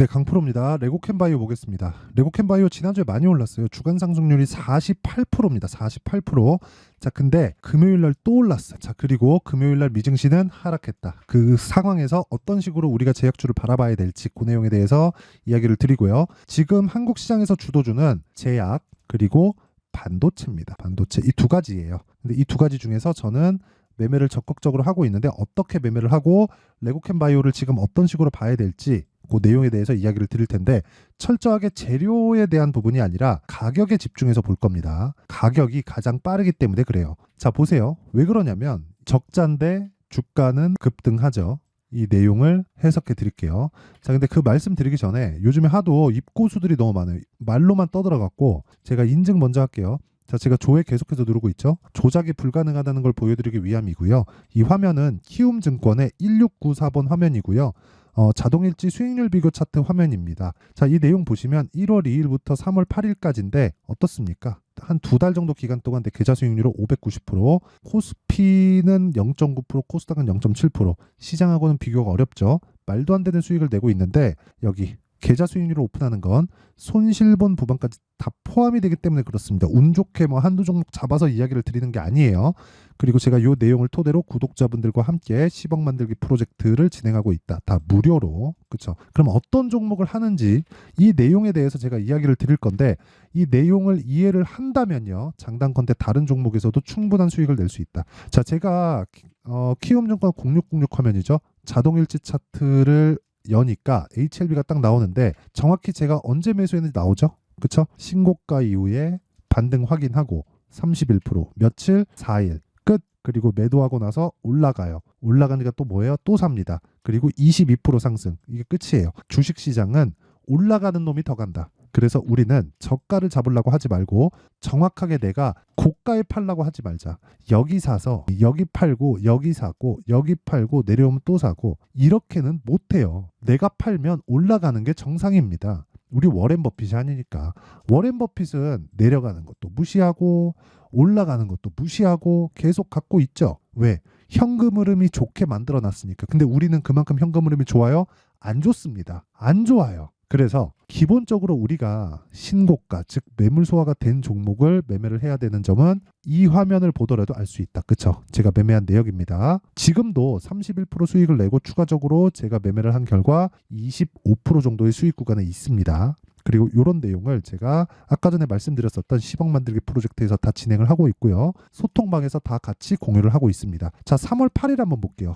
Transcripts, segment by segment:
네, 강프로입니다. 레고캔바이오 보겠습니다. 레고캔바이오 지난주에 많이 올랐어요. 주간 상승률이 48%입니다. 48%. 자, 근데 금요일 날 또 올랐어요. 자, 그리고 금요일 날 미증시는 하락했다. 그 상황에서 어떤 식으로 우리가 제약주를 바라봐야 될지 그 내용에 대해서 이야기를 드리고요. 지금 한국 시장에서 주도주는 제약 그리고 반도체입니다. 반도체 이 두 가지예요. 근데 이 두 가지 중에서 저는 매매를 적극적으로 하고 있는데 어떻게 매매를 하고 레고캔바이오를 지금 어떤 식으로 봐야 될지 그 내용에 대해서 이야기를 드릴 텐데 철저하게 재료에 대한 부분이 아니라 가격에 집중해서 볼 겁니다. 가격이 가장 빠르기 때문에 그래요. 자, 보세요. 왜 그러냐면 적자인데 주가는 급등하죠. 이 내용을 해석해 드릴게요. 자, 근데 그 말씀 드리기 전에 요즘에 하도 입고수들이 너무 많아요. 말로만 떠들어갖고 제가 인증 먼저 할게요. 자, 제가 조회 계속해서 누르고 있죠. 조작이 불가능하다는 걸 보여드리기 위함이고요. 이 화면은 키움증권의 1694번 화면이고요. 자동일지 수익률 비교 차트 화면입니다. 자, 이 내용 보시면 1월 2일부터 3월 8일까지인데 어떻습니까? 한 두 달 정도 기간 동안 내 계좌 수익률은 590%, 코스피는 0.9%, 코스닥은 0.7%. 시장하고는 비교가 어렵죠. 말도 안 되는 수익을 내고 있는데 여기 계좌 수익률을 오픈하는 건 손실본 부분까지 다 포함이 되기 때문에 그렇습니다. 운 좋게 뭐 한두 종목 잡아서 이야기를 드리는 게 아니에요. 그리고 제가 이 내용을 토대로 구독자분들과 함께 10억 만들기 프로젝트를 진행하고 있다. 다 무료로. 그렇죠? 그럼 어떤 종목을 하는지 이 내용에 대해서 제가 이야기를 드릴 건데 이 내용을 이해를 한다면요. 장단컨대 다른 종목에서도 충분한 수익을 낼 수 있다. 자, 제가 키움증권 0606 화면이죠. 자동일지 차트를 여니까 HLB가 딱 나오는데 정확히 제가 언제 매수했는지 나오죠? 그쵸? 신고가 이후에 반등 확인하고 31% 며칠 4일 끝. 그리고 매도하고 나서 올라가요. 올라가니까 또 뭐예요? 또 삽니다. 그리고 22% 상승. 이게 끝이에요. 주식시장은 올라가는 놈이 더 간다. 그래서 우리는 저가를 잡으려고 하지 말고 정확하게 내가 고가에 팔라고 하지 말자. 여기 사서 여기 팔고 여기 사고 여기 팔고 내려오면 또 사고 이렇게는 못해요. 내가 팔면 올라가는 게 정상입니다. 우리 워렌 버핏이 아니니까. 워렌 버핏은 내려가는 것도 무시하고 올라가는 것도 무시하고 계속 갖고 있죠. 왜? 현금 흐름이 좋게 만들어 놨으니까. 근데 우리는 그만큼 현금 흐름이 좋아요? 안 좋습니다. 안 좋아요. 그래서 기본적으로 우리가 신고가, 즉 매물 소화가 된 종목을 매매를 해야 되는 점은 이 화면을 보더라도 알 수 있다. 그쵸? 제가 매매한 내역입니다. 지금도 31% 수익을 내고 추가적으로 제가 매매를 한 결과 25% 정도의 수익 구간에 있습니다. 그리고 이런 내용을 제가 아까 전에 말씀드렸었던 10억 만들기 프로젝트에서 다 진행을 하고 있고요. 소통방에서 다 같이 공유를 하고 있습니다. 자, 3월 8일 한번 볼게요.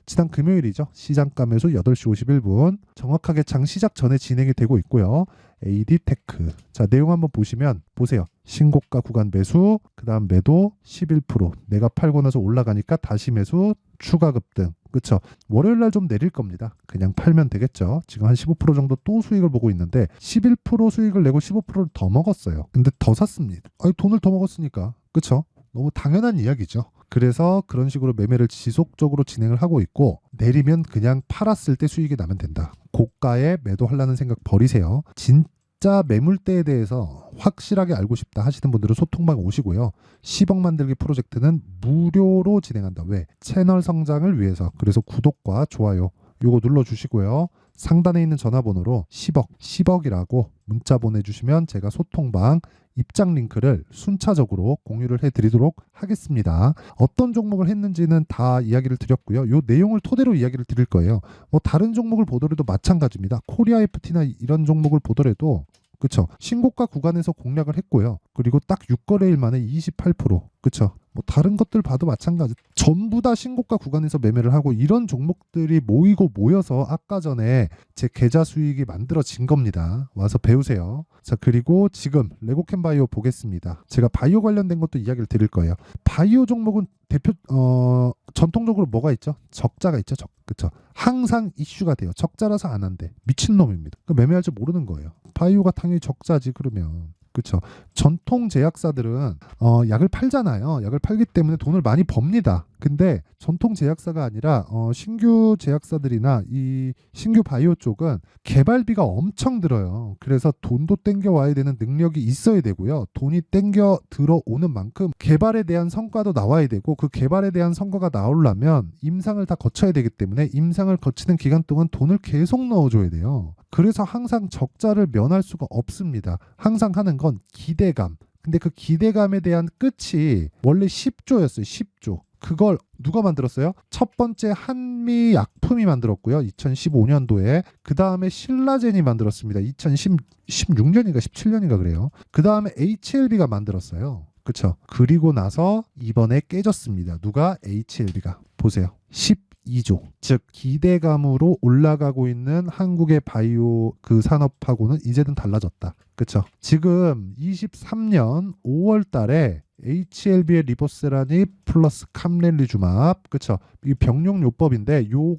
지난 금요일이죠. 시장가 매수 8시 51분. 정확하게 장 시작 전에 진행이 되고 있고요. AD테크. 자, 내용 한번 보시면 보세요. 신고가 구간 매수, 그 다음 매도 11%. 내가 팔고 나서 올라가니까 다시 매수, 추가 급등. 그쵸? 월요일 날 좀 내릴 겁니다. 그냥 팔면 되겠죠. 지금 한 15% 정도 또 수익을 보고 있는데 11% 수익을 내고 15%를 더 먹었어요. 근데 더 샀습니다. 아니, 돈을 더 먹었으니까. 그쵸? 너무 당연한 이야기죠. 그래서 그런 식으로 매매를 지속적으로 진행을 하고 있고 내리면 그냥 팔았을 때 수익이 나면 된다. 고가에 매도하려는 생각 버리세요. 진짜 매물대에 대해서 확실하게 알고 싶다 하시는 분들은 소통방 오시고요. 10억 만들기 프로젝트는 무료로 진행한다. 왜? 채널 성장을 위해서. 그래서 구독과 좋아요 요거 눌러주시고요. 상단에 있는 전화번호로 10억이라고 문자 보내주시면 제가 소통방 입장 링크를 순차적으로 공유를 해드리도록 하겠습니다. 어떤 종목을 했는지는 다 이야기를 드렸고요. 요 내용을 토대로 이야기를 드릴 거예요. 뭐 다른 종목을 보더라도 마찬가지입니다. 코리아 FT나 이런 종목을 보더라도 그쵸? 신고가 구간에서 공략을 했고요. 그리고 딱 6거래일 만에 28%. 그쵸? 뭐 다른 것들 봐도 마찬가지. 전부 다 신고가 구간에서 매매를 하고 이런 종목들이 모여서 아까 전에 제 계좌 수익이 만들어진 겁니다. 와서 배우세요. 자, 그리고 지금 레고캔바이오 보겠습니다. 제가 바이오 관련된 것도 이야기를 드릴 거예요. 바이오 종목은 전통적으로 뭐가 있죠? 적자가 있죠. 그쵸? 항상 이슈가 돼요. 적자라서 안 한대. 미친놈입니다. 그 매매할 줄 모르는 거예요. 바이오가 당연히 적자지 그러면. 그렇죠. 전통 제약사들은 약을 팔잖아요. 약을 팔기 때문에 돈을 많이 법니다. 근데 전통 제약사가 아니라 신규 제약사들이나 이 신규 바이오 쪽은 개발비가 엄청 들어요. 그래서 돈도 땡겨 와야 되는 능력이 있어야 되고요. 돈이 땡겨 들어오는 만큼 개발에 대한 성과도 나와야 되고, 그 개발에 대한 성과가 나오려면 임상을 다 거쳐야 되기 때문에 임상을 거치는 기간 동안 돈을 계속 넣어줘야 돼요. 그래서 항상 적자를 면할 수가 없습니다. 항상 하는 건 기대감. 근데 그 기대감에 대한 끝이 원래 10조였어요. 10조. 그걸 누가 만들었어요? 첫 번째 한미 약품이 만들었고요. 2015년도에. 그 다음에 신라젠이 만들었습니다. 2016년인가 17년인가 그래요. 그 다음에 HLB가 만들었어요. 그쵸? 그리고 나서 이번에 깨졌습니다. 누가? HLB가. 보세요. 12조. 즉 기대감으로 올라가고 있는 한국의 바이오 그 산업하고는 이제는 달라졌다. 그쵸? 지금 23년 5월 달에 HLB의 리보세라닙 플러스 캄렐리주맙, 그쵸? 이 병용요법인데 요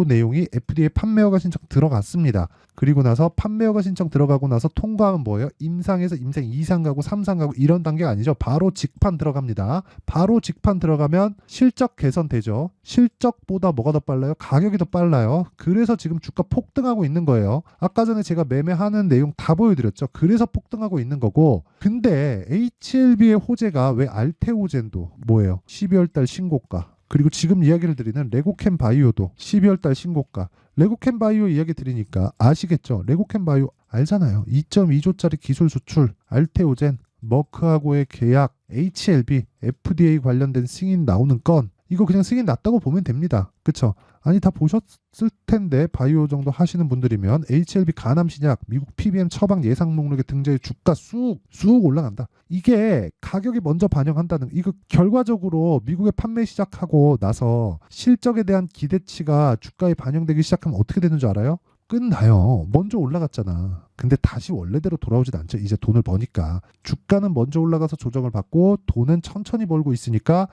내용이 FDA 판매 허가 신청 들어갔습니다. 그리고 나서 판매 허가 신청 들어가고 나서 통과하면 뭐예요? 임상에서 임상 2상 가고 3상 가고 이런 단계가 아니죠. 바로 직판 들어갑니다. 바로 직판 들어가면 실적 개선되죠. 실적보다 뭐가 더 빨라요? 가격이 더 빨라요. 그래서 지금 주가 폭등하고 있는 거예요. 아까 전에 제가 매매하는 내용 다 보여드렸죠. 그래서 폭등하고 있는 거고, 근데 HLB의 호재가 왜 알테오젠도 뭐예요? 12월 달 신고가. 그리고 지금 이야기를 드리는 레고캠 바이오도 12월 달 신고가. 레고캠 바이오 이야기 드리니까 아시겠죠? 레고캠 바이오 알잖아요. 2.2조짜리 기술 수출, 알테오젠, 머크하고의 계약, HLB, FDA 관련된 승인 나오는 건, 이거 그냥 승인 났다고 보면 됩니다. 그쵸? 아니 다 보셨을 텐데, 바이오 정도 하시는 분들이면 HLB 간암 신약 미국 PBM 처방 예상 목록에 등재해 주가 쑥 올라간다. 이게 가격이 먼저 반영한다는, 이거 결과적으로 미국에 판매 시작하고 나서 실적에 대한 기대치가 주가에 반영되기 시작하면 어떻게 되는 줄 알아요? 끝나요. 먼저 올라갔잖아. 근데 다시 원래대로 돌아오진 않죠. 이제 돈을 버니까. 주가는 먼저 올라가서 조정을 받고 돈은 천천히 벌고 있으니까,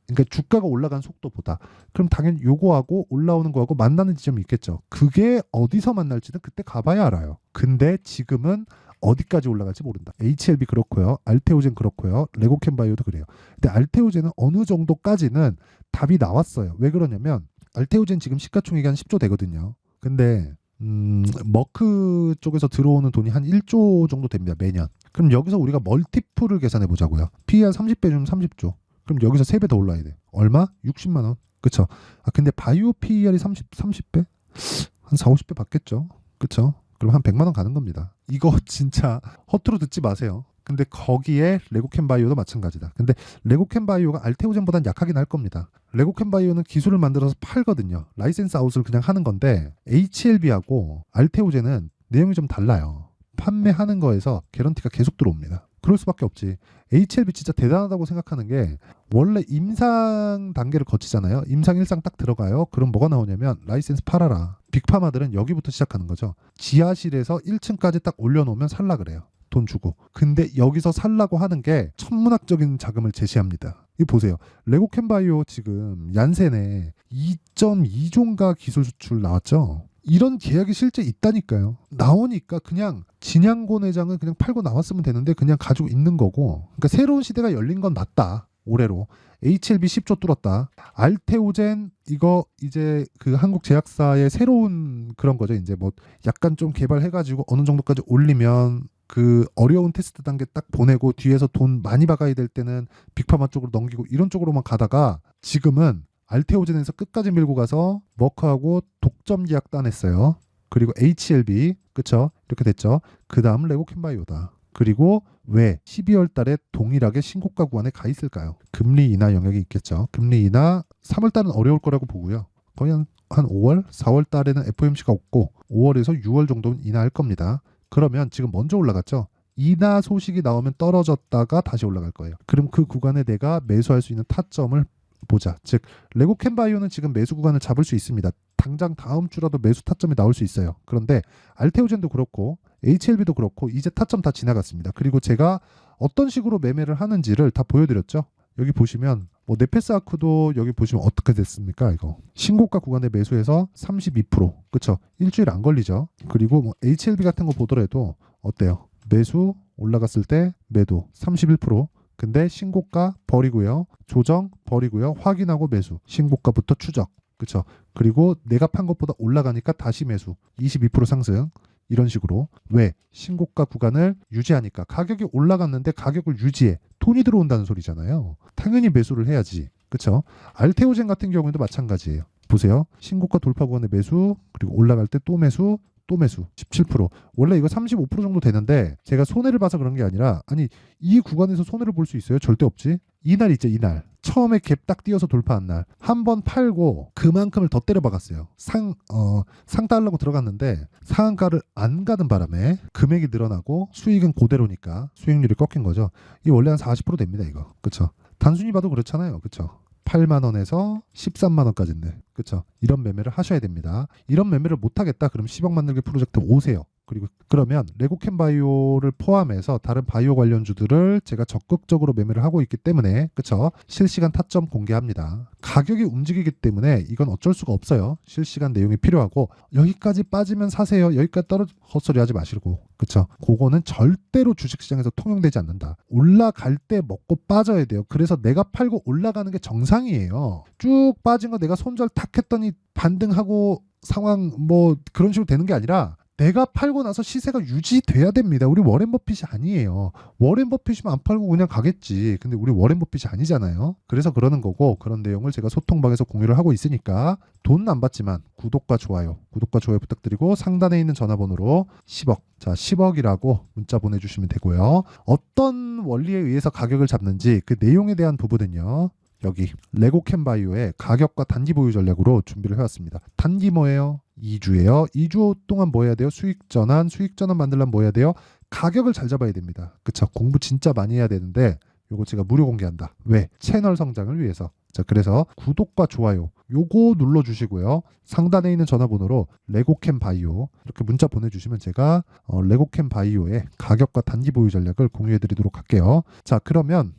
그러니까 주가가 올라간 속도보다. 그럼 당연히 요거하고 올라오는 거하고 만나는 지점이 있겠죠. 그게 어디서 만날지는 그때 가봐야 알아요. 근데 지금은 어디까지 올라갈지 모른다. HLB 그렇고요. 알테오젠 그렇고요. 레고캠 바이오도 그래요. 근데 알테오젠은 어느 정도까지는 답이 나왔어요. 왜 그러냐면 알테오젠 지금 시가총액이 한 10조 되거든요. 근데 머크 쪽에서 들어오는 돈이 한 1조 정도 됩니다. 매년. 그럼 여기서 우리가 멀티플을 계산해 보자고요. PER 30배 주면 30조. 그럼 여기서 3배 더 올라야 돼. 얼마? 60만 원. 그쵸? 근데 바이오 PER이 30배? 한 4, 50배 받겠죠? 그쵸? 그럼 한 100만 원 가는 겁니다. 이거 진짜 허투루 듣지 마세요. 근데 거기에 레고캠 바이오도 마찬가지다. 근데 레고캠 바이오가 알테오젠보단 약하긴 할 겁니다. 레고캠 바이오는 기술을 만들어서 팔거든요. 라이센스 아웃을 그냥 하는 건데, HLB하고 알테오젠은 내용이 좀 달라요. 판매하는 거에서 개런티가 계속 들어옵니다. 그럴 수밖에 없지. HLB 진짜 대단하다고 생각하는 게, 원래 임상 단계를 거치잖아요. 임상 1상 딱 들어가요. 그럼 뭐가 나오냐면 라이센스 팔아라. 빅파마들은 여기부터 시작하는 거죠. 지하실에서 1층까지 딱 올려놓으면 살라 그래요. 돈 주고. 근데 여기서 살라고 하는 게 천문학적인 자금을 제시합니다. 이거 보세요. 레고캠 바이오 지금 얀센에 2.2조인가 기술 수출 나왔죠. 이런 계약이 실제 있다니까요. 나오니까 그냥 진양고 내장은 그냥 팔고 나왔으면 되는데 그냥 가지고 있는 거고. 그러니까 새로운 시대가 열린 건 맞다. 올해로. HLB 10조 뚫었다. 알테오젠 이거 이제 그 한국 제약사의 새로운 그런 거죠. 이제 뭐 약간 좀 개발해가지고 어느 정도까지 올리면 그 어려운 테스트 단계 딱 보내고 뒤에서 돈 많이 박아야 될 때는 빅파마 쪽으로 넘기고 이런 쪽으로만 가다가, 지금은 알테오젠에서 끝까지 밀고 가서 머크하고 독점 계약 따냈어요. 그리고 HLB, 그쵸? 이렇게 됐죠. 그 다음 레고캠 바이오다. 그리고 왜 12월 달에 동일하게 신고가 구간에 가 있을까요? 금리 인하 영역이 있겠죠. 금리 인하 3월 달은 어려울 거라고 보고요. 거의 한 5월, 4월 달에는 FOMC가 없고 5월에서 6월 정도는 인하할 겁니다. 그러면 지금 먼저 올라갔죠. 인하 소식이 나오면 떨어졌다가 다시 올라갈 거예요. 그럼 그 구간에 내가 매수할 수 있는 타점을 보자. 즉 레고캠 바이오는 지금 매수 구간을 잡을 수 있습니다. 당장 다음 주라도 매수 타점이 나올 수 있어요. 그런데 알테오젠도 그렇고 HLB도 그렇고 이제 타점 다 지나갔습니다. 그리고 제가 어떤 식으로 매매를 하는지를 다 보여드렸죠. 여기 보시면 뭐 네페스 아크도 여기 보시면 어떻게 됐습니까? 이거 신고가 구간에 매수해서 32%, 그쵸? 일주일 안 걸리죠. 그리고 뭐 HLB 같은 거 보더라도 어때요? 매수 올라갔을 때 매도 31%, 근데 신고가 버리고요. 조정 버리고요. 확인하고 매수. 신고가부터 추적. 그쵸? 그리고 내가 판 것보다 올라가니까 다시 매수. 22% 상승. 이런 식으로. 왜? 신고가 구간을 유지하니까. 가격이 올라갔는데 가격을 유지해. 돈이 들어온다는 소리잖아요. 당연히 매수를 해야지. 그쵸? 알테오젠 같은 경우에도 마찬가지예요. 보세요. 신고가 돌파 구간에 매수, 그리고 올라갈 때 또 매수, 또 매수. 17%. 원래 이거 35% 정도 되는데 제가 손해를 봐서 그런 게 아니라, 아니 이 구간에서 손해를 볼 수 있어요? 절대 없지. 이날 있죠, 이날. 처음에 갭 딱 띄어서 돌파한 날. 한 번 팔고 그만큼을 더 때려 박았어요. 상따 하려고 들어갔는데 상한가를 안 가는 바람에 금액이 늘어나고 수익은 그대로니까 수익률이 꺾인 거죠. 이 원래 한 40% 됩니다, 이거. 그쵸? 단순히 봐도 그렇잖아요. 그쵸? 8만 원에서 13만 원까지인데, 그쵸? 이런 매매를 하셔야 됩니다. 이런 매매를 못 하겠다 그럼 10억 만들기 프로젝트 오세요. 그리고 그러면 레고캠바이오를 포함해서 다른 바이오 관련주들을 제가 적극적으로 매매를 하고 있기 때문에, 그쵸? 실시간 타점 공개합니다. 가격이 움직이기 때문에 이건 어쩔 수가 없어요. 실시간 내용이 필요하고, 여기까지 빠지면 사세요, 여기까지 떨어져, 헛소리 하지 마시고, 그쵸? 그거는 절대로 주식시장에서 통용되지 않는다. 올라갈 때 먹고 빠져야 돼요. 그래서 내가 팔고 올라가는 게 정상이에요. 쭉 빠진 거 내가 손절 탁 했더니 반등하고 상황 뭐 그런 식으로 되는 게 아니라, 내가 팔고 나서 시세가 유지돼야 됩니다. 우리 워렌 버핏이 아니에요. 워렌 버핏이면 안 팔고 그냥 가겠지. 근데 우리 워렌 버핏이 아니잖아요. 그래서 그러는 거고, 그런 내용을 제가 소통방에서 공유를 하고 있으니까 돈 안 받지만 구독과 좋아요 부탁드리고, 상단에 있는 전화번호로 10억, 자 10억이라고 문자 보내주시면 되고요. 어떤 원리에 의해서 가격을 잡는지 그 내용에 대한 부분은요, 여기 레고캠바이오의 가격과 단기 보유 전략으로 준비를 해왔습니다. 단기 뭐예요? 2주예요. 2주 동안 뭐 해야 돼요? 수익 전환 만들려면 뭐 해야 돼요? 가격을 잘 잡아야 됩니다. 그쵸? 공부 진짜 많이 해야 되는데 요거 제가 무료 공개한다. 왜? 채널 성장을 위해서. 자, 그래서 구독과 좋아요 요거 눌러주시고요. 상단에 있는 전화번호로 레고캠바이오 이렇게 문자 보내주시면 제가 레고캠바이오의 가격과 단기 보유 전략을 공유해드리도록 할게요. 자, 그러면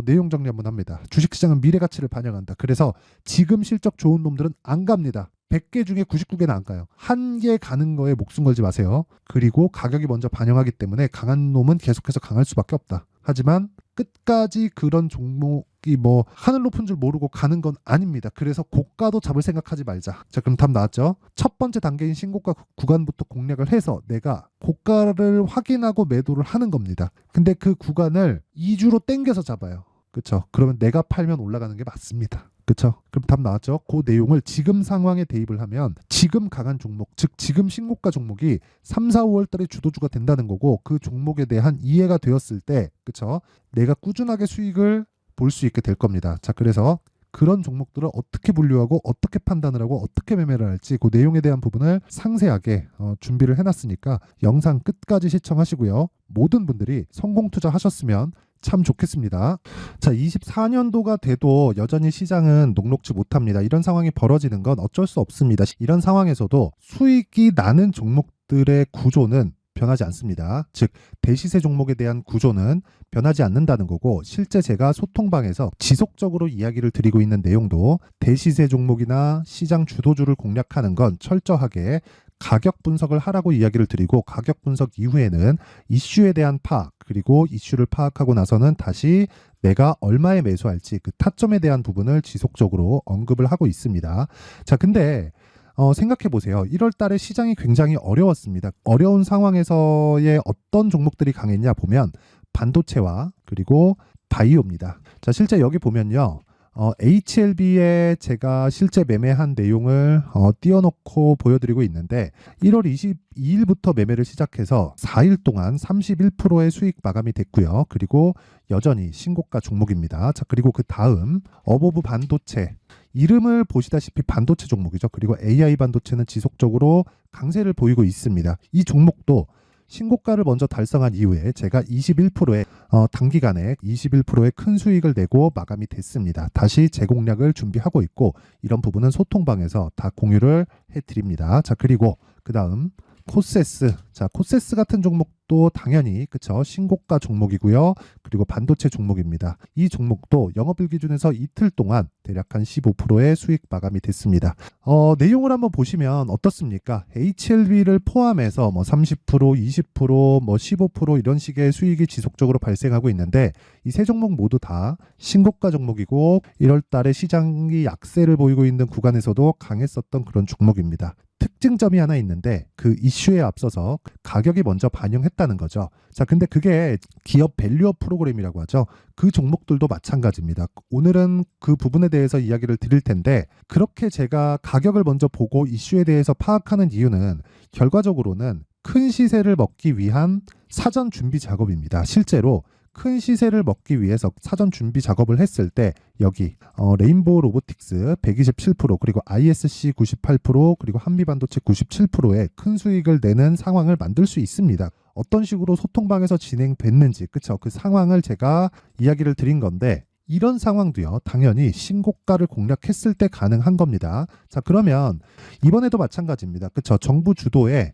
내용 정리 한번 합니다. 주식시장은 미래 가치를 반영한다. 그래서 지금 실적 좋은 놈들은 안 갑니다. 100개 중에 99개는 안 가요. 한 개 가는 거에 목숨 걸지 마세요. 그리고 가격이 먼저 반영하기 때문에 강한 놈은 계속해서 강할 수밖에 없다. 하지만 끝까지 그런 종목이 뭐 하늘 높은 줄 모르고 가는 건 아닙니다. 그래서 고가도 잡을 생각하지 말자. 자, 그럼 답 나왔죠? 첫 번째 단계인 신고가 구간부터 공략을 해서 내가 고가를 확인하고 매도를 하는 겁니다. 근데 그 구간을 2주로 땡겨서 잡아요. 그쵸? 그러면 내가 팔면 올라가는 게 맞습니다. 그쵸? 그럼 답 나왔죠? 그 내용을 지금 상황에 대입을 하면 지금 강한 종목, 즉 지금 신고가 종목이 3, 4, 5월 달에 주도주가 된다는 거고, 그 종목에 대한 이해가 되었을 때, 그쵸? 내가 꾸준하게 수익을 볼 수 있게 될 겁니다. 자, 그래서 그런 종목들을 어떻게 분류하고 어떻게 판단을 하고 어떻게 매매를 할지 그 내용에 대한 부분을 상세하게 준비를 해놨으니까 영상 끝까지 시청하시고요. 모든 분들이 성공 투자하셨으면 참 좋겠습니다. 자, 24년도가 돼도 여전히 시장은 녹록지 못합니다. 이런 상황이 벌어지는 건 어쩔 수 없습니다. 이런 상황에서도 수익이 나는 종목들의 구조는 변하지 않습니다. 즉 대시세 종목에 대한 구조는 변하지 않는다는 거고, 실제 제가 소통방에서 지속적으로 이야기를 드리고 있는 내용도 대시세 종목이나 시장 주도주를 공략하는 건 철저하게 가격 분석을 하라고 이야기를 드리고, 가격 분석 이후에는 이슈에 대한 파악, 그리고 이슈를 파악하고 나서는 다시 내가 얼마에 매수할지 그 타점에 대한 부분을 지속적으로 언급을 하고 있습니다. 자, 근데 생각해 보세요. 1월 달에 시장이 굉장히 어려웠습니다. 어려운 상황에서의 어떤 종목들이 강했냐 보면 반도체와 그리고 바이오입니다. 자, 실제 여기 보면요. HLB에 제가 실제 매매한 내용을 띄워놓고 보여드리고 있는데, 1월 22일부터 매매를 시작해서 4일 동안 31%의 수익 마감이 됐고요. 그리고 여전히 신고가 종목입니다. 자, 그리고 그 다음 어보브 반도체, 이름을 보시다시피 반도체 종목이죠. 그리고 AI 반도체는 지속적으로 강세를 보이고 있습니다. 이 종목도 신고가를 먼저 달성한 이후에 제가 21%의 단기간에 21%의 큰 수익을 내고 마감이 됐습니다. 다시 재공략을 준비하고 있고, 이런 부분은 소통방에서 다 공유를 해드립니다. 자, 그리고 그 다음 코세스. 자, 코세스 같은 종목 종목도 당연히 그쵸 신고가 종목이고요. 그리고 반도체 종목입니다. 이 종목도 영업일 기준에서 이틀 동안 대략 한 15%의 수익 마감이 됐습니다. 내용을 한번 보시면 어떻습니까? HLB를 포함해서 뭐 30%, 20%, 뭐 15% 이런 식의 수익이 지속적으로 발생하고 있는데 이 세 종목 모두 다 신고가 종목이고 1월 달에 시장이 약세를 보이고 있는 구간에서도 강했었던 그런 종목입니다. 특징점이 하나 있는데 그 이슈에 앞서서 가격이 먼저 반영했다는 거죠. 자, 근데 그게 기업 밸류업 프로그램이라고 하죠. 그 종목들도 마찬가지입니다. 오늘은 그 부분에 대해서 이야기를 드릴 텐데 그렇게 제가 가격을 먼저 보고 이슈에 대해서 파악하는 이유는 결과적으로는 큰 시세를 먹기 위한 사전 준비 작업입니다. 실제로 큰 시세를 먹기 위해서 사전 준비 작업을 했을 때 여기 레인보우 로보틱스 127% 그리고 ISC 98% 그리고 한미반도체 97%의 큰 수익을 내는 상황을 만들 수 있습니다. 어떤 식으로 소통방에서 진행됐는지 그쵸? 그 상황을 제가 이야기를 드린 건데 이런 상황도요 당연히 신고가를 공략했을 때 가능한 겁니다. 자, 그러면 이번에도 마찬가지입니다. 그쵸? 정부 주도의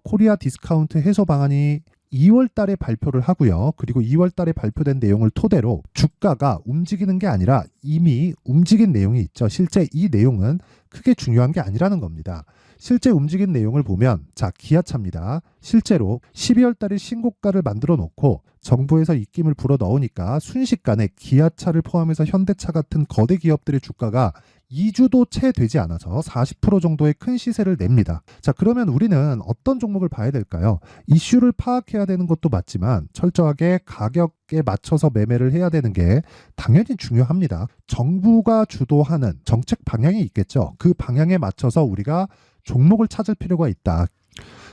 코리아 디스카운트 해소 방안이 2월 달에 발표를 하고요. 그리고 2월 달에 발표된 내용을 토대로 주가가 움직이는 게 아니라 이미 움직인 내용이 있죠. 실제 이 내용은 크게 중요한 게 아니라는 겁니다. 실제 움직인 내용을 보면 자, 기아차입니다. 실제로 12월 달에 신고가를 만들어 놓고 정부에서 입김을 불어 넣으니까 순식간에 기아차를 포함해서 현대차 같은 거대 기업들의 주가가 2주도 채 되지 않아서 40% 정도의 큰 시세를 냅니다. 자, 그러면 우리는 어떤 종목을 봐야 될까요? 이슈를 파악해야 되는 것도 맞지만 철저하게 가격에 맞춰서 매매를 해야 되는 게 당연히 중요합니다. 정부가 주도하는 정책 방향이 있겠죠. 그 방향에 맞춰서 우리가 종목을 찾을 필요가 있다.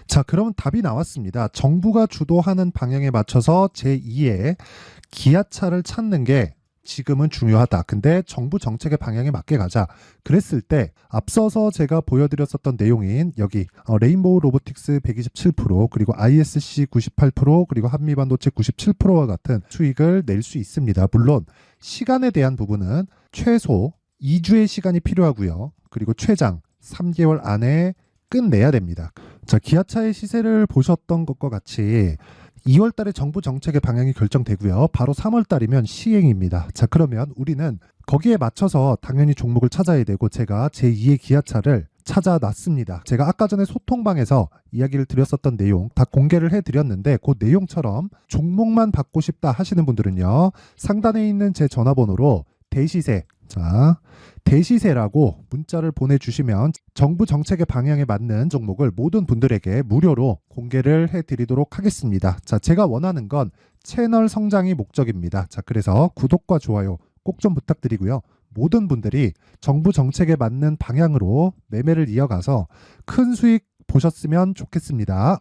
자, 그러면 답이 나왔습니다. 정부가 주도하는 방향에 맞춰서 제2의 기아차를 찾는 게 지금은 중요하다. 근데 정부 정책의 방향에 맞게 가자. 그랬을 때 앞서서 제가 보여드렸었던 내용인 여기 레인보우 로보틱스 127% 그리고 ISC 98% 그리고 한미반도체 97%와 같은 수익을 낼 수 있습니다. 물론 시간에 대한 부분은 최소 2주의 시간이 필요하고요. 그리고 최장 3개월 안에 끝내야 됩니다. 자, 기아차의 시세를 보셨던 것과 같이 2월 달에 정부 정책의 방향이 결정되고요. 바로 3월 달이면 시행입니다. 자, 그러면 우리는 거기에 맞춰서 당연히 종목을 찾아야 되고 제가 제2의 기아차를 찾아놨습니다. 제가 아까 전에 소통방에서 이야기를 드렸었던 내용 다 공개를 해드렸는데 그 내용처럼 종목만 받고 싶다 하시는 분들은요. 상단에 있는 제 전화번호로 대시세, 자, 대시세라고 문자를 보내주시면 정부 정책의 방향에 맞는 종목을 모든 분들에게 무료로 공개를 해드리도록 하겠습니다. 자, 제가 원하는 건 채널 성장이 목적입니다. 자, 그래서 구독과 좋아요 꼭 좀 부탁드리고요. 모든 분들이 정부 정책에 맞는 방향으로 매매를 이어가서 큰 수익 보셨으면 좋겠습니다.